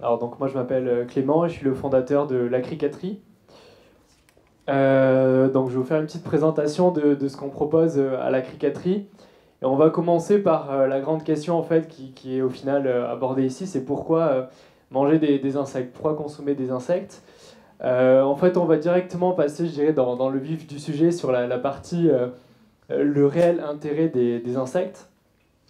Alors donc moi je m'appelle Clément et je suis le fondateur de l'Agricaterie. Donc je vais vous faire une petite présentation de ce qu'on propose à l'Agricaterie. Et on va commencer par la grande question en fait qui est au final abordée ici, c'est pourquoi manger des insectes, pourquoi consommer des insectes. En fait on va directement passer, je dirais, dans le vif du sujet sur la partie le réel intérêt des insectes.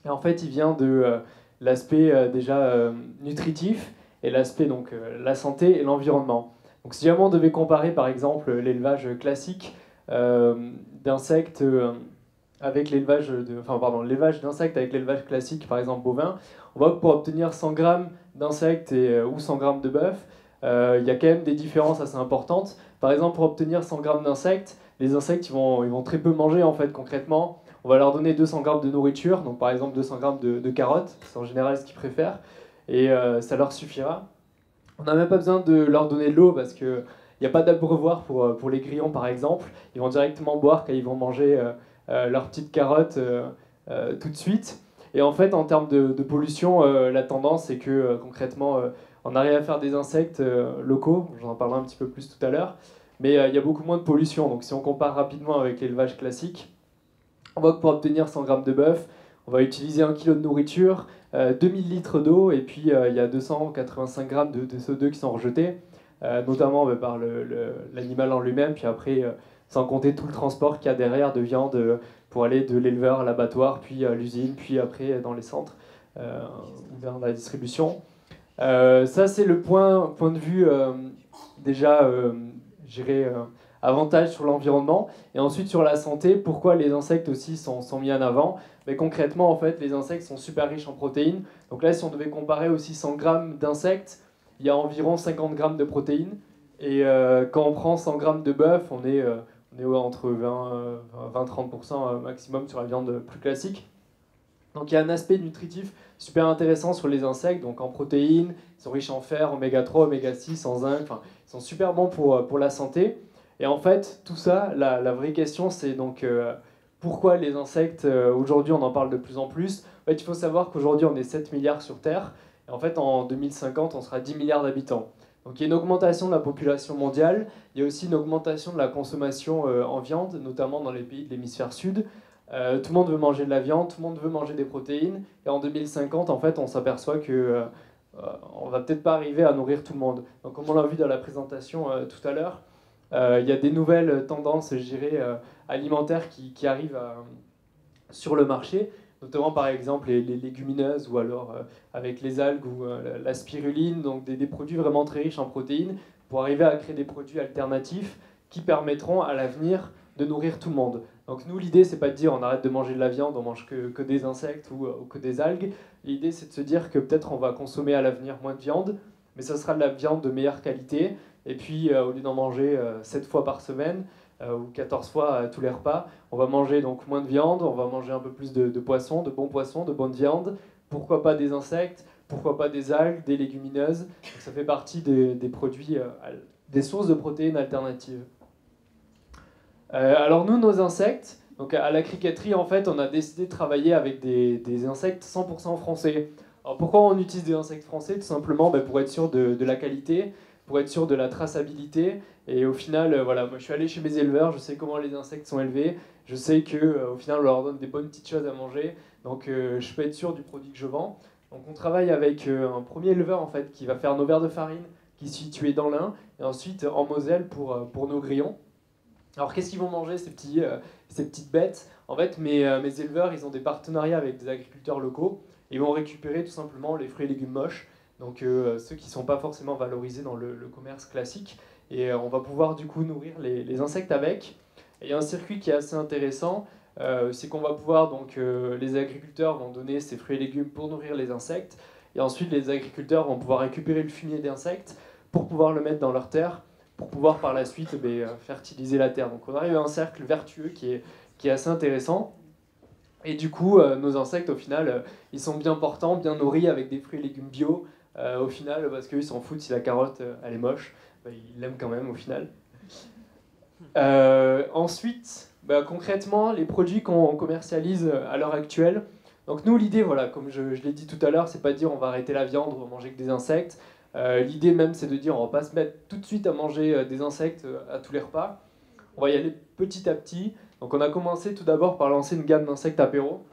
Et en fait, il vient de l'aspect déjà nutritif et l'aspect donc la santé et l'environnement. Donc, si jamais on devait comparer par exemple l'élevage classique d'insectes avec l'élevage d'insectes avec l'élevage classique, par exemple bovin, on voit que pour obtenir 100 grammes d'insectes ou 100 grammes de bœuf, il y a quand même des différences assez importantes. Par exemple, pour obtenir 100 grammes d'insectes, les insectes ils vont très peu manger en fait concrètement. On va leur donner 200 grammes de nourriture, donc par exemple 200 grammes de carottes, c'est en général ce qu'ils préfèrent, et ça leur suffira. On n'a même pas besoin de leur donner de l'eau parce qu'il n'y a pas d'abreuvoir pour les grillons par exemple. Ils vont directement boire quand ils vont manger leurs petites carottes tout de suite. Et en fait, en termes de pollution, la tendance c'est que concrètement, on arrive à faire des insectes locaux, j'en parlerai un petit peu plus tout à l'heure, mais il y a beaucoup moins de pollution. Donc si on compare rapidement avec l'élevage classique, on voit que pour obtenir 100 grammes de bœuf, on va utiliser 1 kg de nourriture, 2000 litres d'eau, et puis il y a 285 grammes de CO2 qui sont rejetés, notamment par l'animal en lui-même, puis après, sans compter tout le transport qu'il y a derrière de viande pour aller de l'éleveur à l'abattoir, puis à l'usine, puis après dans les centres, ou vers la distribution. Ça, c'est le point de vue déjà, je dirais, avantage sur l'environnement. Et ensuite, sur la santé, pourquoi les insectes aussi sont mis en avant. Mais concrètement, en fait, les insectes sont super riches en protéines. Donc là, si on devait comparer aussi 100 grammes d'insectes, il y a environ 50 grammes de protéines. Et quand on prend 100 grammes de bœuf, on est entre 20-30% maximum sur la viande plus classique. Donc il y a un aspect nutritif super intéressant sur les insectes, donc en protéines, ils sont riches en fer, oméga 3, oméga 6, en zinc, enfin, ils sont super bons pour la santé. Et en fait, tout ça, la vraie question, c'est donc pourquoi les insectes, aujourd'hui on en parle de plus en plus. En fait, il faut savoir qu'aujourd'hui on est 7 milliards sur Terre, et en fait en 2050 on sera 10 milliards d'habitants. Donc il y a une augmentation de la population mondiale, il y a aussi une augmentation de la consommation en viande, notamment dans les pays de l'hémisphère sud. Tout le monde veut manger de la viande, tout le monde veut manger des protéines, et en 2050, en fait, on s'aperçoit que on va peut-être pas arriver à nourrir tout le monde. Donc, comme on l'a vu dans la présentation tout à l'heure, il y a des nouvelles tendances, je dirais, alimentaires qui arrivent sur le marché, notamment par exemple les légumineuses ou alors avec les algues ou la spiruline, donc des produits vraiment très riches en protéines, pour arriver à créer des produits alternatifs qui permettront à l'avenir de nourrir tout le monde. Donc nous, l'idée, c'est pas de dire on arrête de manger de la viande, on mange que des insectes ou que des algues. L'idée, c'est de se dire que peut-être on va consommer à l'avenir moins de viande, mais ça sera de la viande de meilleure qualité. Et puis, au lieu d'en manger 7 fois par semaine ou 14 fois à tous les repas, on va manger donc moins de viande, on va manger un peu plus de poissons, de bonne viande. Pourquoi pas des insectes, pourquoi pas des algues, des légumineuses. Donc, ça fait partie des produits, des sources de protéines alternatives. Alors nous, nos insectes, donc à la criqueterie, en fait, on a décidé de travailler avec des insectes 100% français. Alors pourquoi on utilise des insectes français? Tout simplement pour être sûr de la qualité, pour être sûr de la traçabilité. Et au final, voilà, moi je suis allé chez mes éleveurs, je sais comment les insectes sont élevés, je sais que au final on leur donne des bonnes petites choses à manger, donc je peux être sûr du produit que je vends. Donc on travaille avec un premier éleveur en fait qui va faire nos verres de farine, qui est situé dans l'Ain, et ensuite en Moselle pour nos grillons. Alors qu'est-ce qu'ils vont manger ces petites bêtes? En fait, mes éleveurs, ils ont des partenariats avec des agriculteurs locaux. Ils vont récupérer tout simplement les fruits et légumes moches, donc ceux qui ne sont pas forcément valorisés dans le commerce classique. Et on va pouvoir du coup nourrir les insectes avec. Et il y a un circuit qui est assez intéressant, c'est qu'on va pouvoir, donc les agriculteurs vont donner ces fruits et légumes pour nourrir les insectes. Et ensuite, les agriculteurs vont pouvoir récupérer le fumier d'insectes pour pouvoir le mettre dans leur terre pour pouvoir par la suite fertiliser la terre. Donc on arrive à un cercle vertueux qui est assez intéressant. Et du coup, nos insectes, au final, ils sont bien portants, bien nourris avec des fruits et légumes bio. Au final, parce qu'eux, ils s'en foutent si la carotte, elle est moche. Ils l'aiment quand même, au final. Ensuite, concrètement, les produits qu'on commercialise à l'heure actuelle. Donc nous, l'idée, voilà, comme je l'ai dit tout à l'heure, c'est pas de dire on va arrêter la viande, on va manger que des insectes. L'idée même, c'est de dire on va pas se mettre tout de suite à manger des insectes à tous les repas. On va y aller petit à petit. Donc on a commencé tout d'abord par lancer une gamme d'insectes apéro.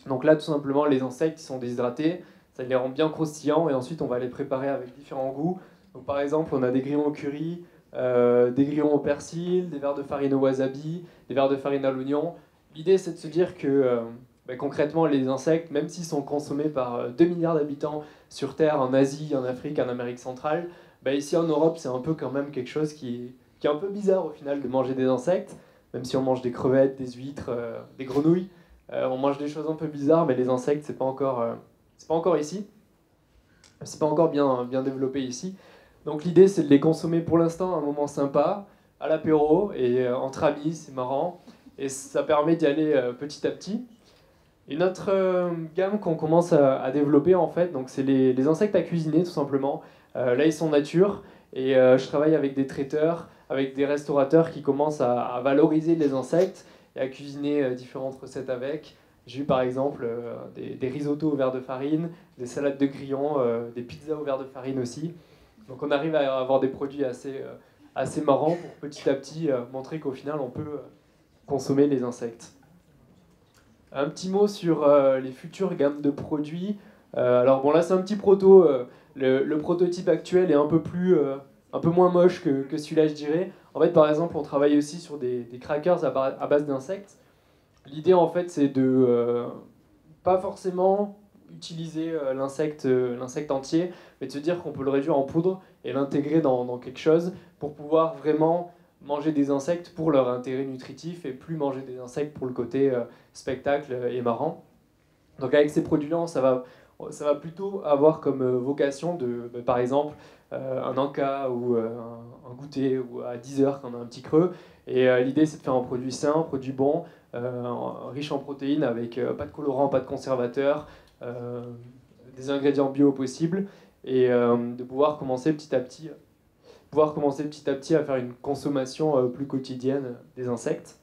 Donc là, tout simplement, les insectes ils sont déshydratés, ça les rend bien croustillants et ensuite on va les préparer avec différents goûts. Donc par exemple, on a des grillons au curry, des grillons au persil, des verres de farine au wasabi, des verres de farine à l'oignon. L'idée, c'est de se dire que concrètement, les insectes, même s'ils sont consommés par 2 milliards d'habitants sur Terre, en Asie, en Afrique, en Amérique centrale, ici en Europe, c'est un peu quand même quelque chose qui est un peu bizarre au final de manger des insectes, même si on mange des crevettes, des huîtres, des grenouilles. On mange des choses un peu bizarres, mais les insectes, c'est pas encore ici. C'est pas encore bien développé ici. Donc l'idée, c'est de les consommer pour l'instant à un moment sympa, à l'apéro, et entre amis, c'est marrant. Et ça permet d'y aller petit à petit. Une autre gamme qu'on commence à développer, en fait, donc c'est les insectes à cuisiner, tout simplement. Là, ils sont nature, et je travaille avec des traiteurs, avec des restaurateurs qui commencent à valoriser les insectes et à cuisiner différentes recettes avec. J'ai eu par exemple des risottos au verre de farine, des salades de grillons, des pizzas au verre de farine aussi. Donc on arrive à avoir des produits assez marrants pour petit à petit montrer qu'au final on peut consommer les insectes. Un petit mot sur les futures gammes de produits. Alors bon là c'est un petit proto, le prototype actuel est un peu moins moche que celui-là je dirais. En fait par exemple on travaille aussi sur des crackers à base d'insectes. L'idée en fait c'est de pas forcément utiliser l'insecte entier, mais de se dire qu'on peut le réduire en poudre et l'intégrer dans quelque chose pour pouvoir vraiment manger des insectes pour leur intérêt nutritif et plus manger des insectes pour le côté spectacle et marrant. Donc avec ces produits-là, ça va plutôt avoir comme vocation de, par exemple, un encas ou un goûter ou à 10 heures quand on a un petit creux. Et l'idée, c'est de faire un produit sain, un produit bon, riche en protéines, avec pas de colorants, pas de conservateurs, des ingrédients bio possibles, et de pouvoir commencer petit à petit à faire une consommation plus quotidienne des insectes.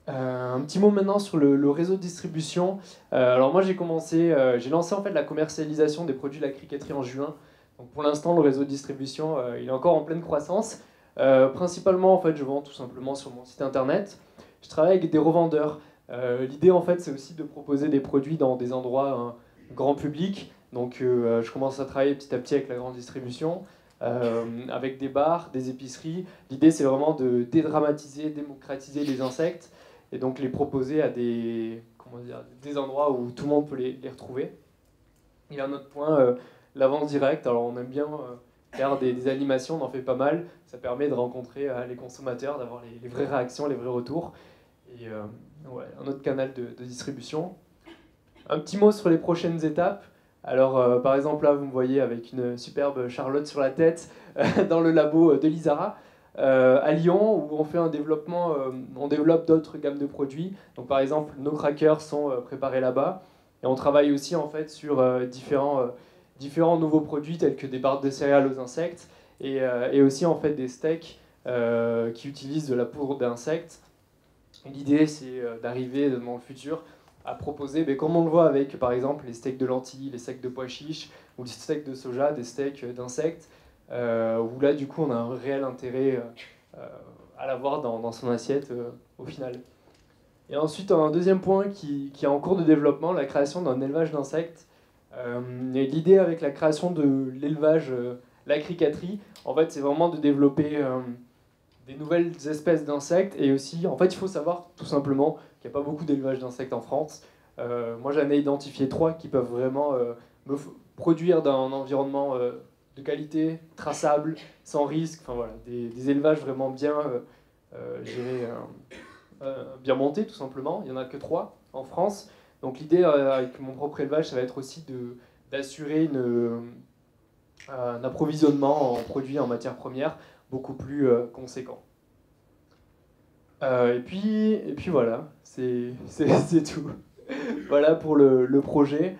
Un petit mot maintenant sur le réseau de distribution. Alors moi j'ai lancé en fait la commercialisation des produits de la criqueterie en juin. Donc pour l'instant le réseau de distribution il est encore en pleine croissance. Principalement en fait je vends tout simplement sur mon site internet. Je travaille avec des revendeurs. L'idée en fait c'est aussi de proposer des produits dans des endroits grand public. Donc je commence à travailler petit à petit avec la grande distribution. Avec des bars, des épiceries. L'idée c'est vraiment de dédramatiser, démocratiser les insectes et donc les proposer à des endroits où tout le monde peut les retrouver. Il y a un autre point, la vente directe. Alors on aime bien faire des animations, on en fait pas mal. Ça permet de rencontrer les consommateurs, d'avoir les vraies réactions, les vrais retours. Et ouais, un autre canal de distribution. Un petit mot sur les prochaines étapes. Alors par exemple là vous me voyez avec une superbe Charlotte sur la tête dans le labo de l'Isara. À Lyon où on fait un développement, on développe d'autres gammes de produits. Donc par exemple nos crackers sont préparés là-bas et on travaille aussi en fait sur différents nouveaux produits tels que des barres de céréales aux insectes et aussi en fait des steaks qui utilisent de la poudre d'insectes. L'idée c'est d'arriver dans le futur à proposer, mais comme on le voit avec par exemple les steaks de lentilles, les steaks de pois chiches ou les steaks de soja, des steaks d'insectes. Où là du coup on a un réel intérêt à l'avoir dans son assiette au final. Et ensuite un deuxième point qui est en cours de développement, la création d'un élevage d'insectes. Et l'idée avec la création de l'élevage, la cricaterie, en fait c'est vraiment de développer des nouvelles espèces d'insectes et aussi, en fait il faut savoir tout simplement qu'il n'y a pas beaucoup d'élevage d'insectes en France. Moi j'en ai identifié 3 qui peuvent vraiment produire dans un environnement de qualité, traçable, sans risque, enfin voilà, des élevages vraiment bien gérés, bien montés tout simplement. Il n'y en a que 3 en France. Donc l'idée avec mon propre élevage, ça va être aussi d'assurer un approvisionnement en produits en matières premières beaucoup plus conséquent. Et puis voilà, c'est tout. Voilà pour le projet.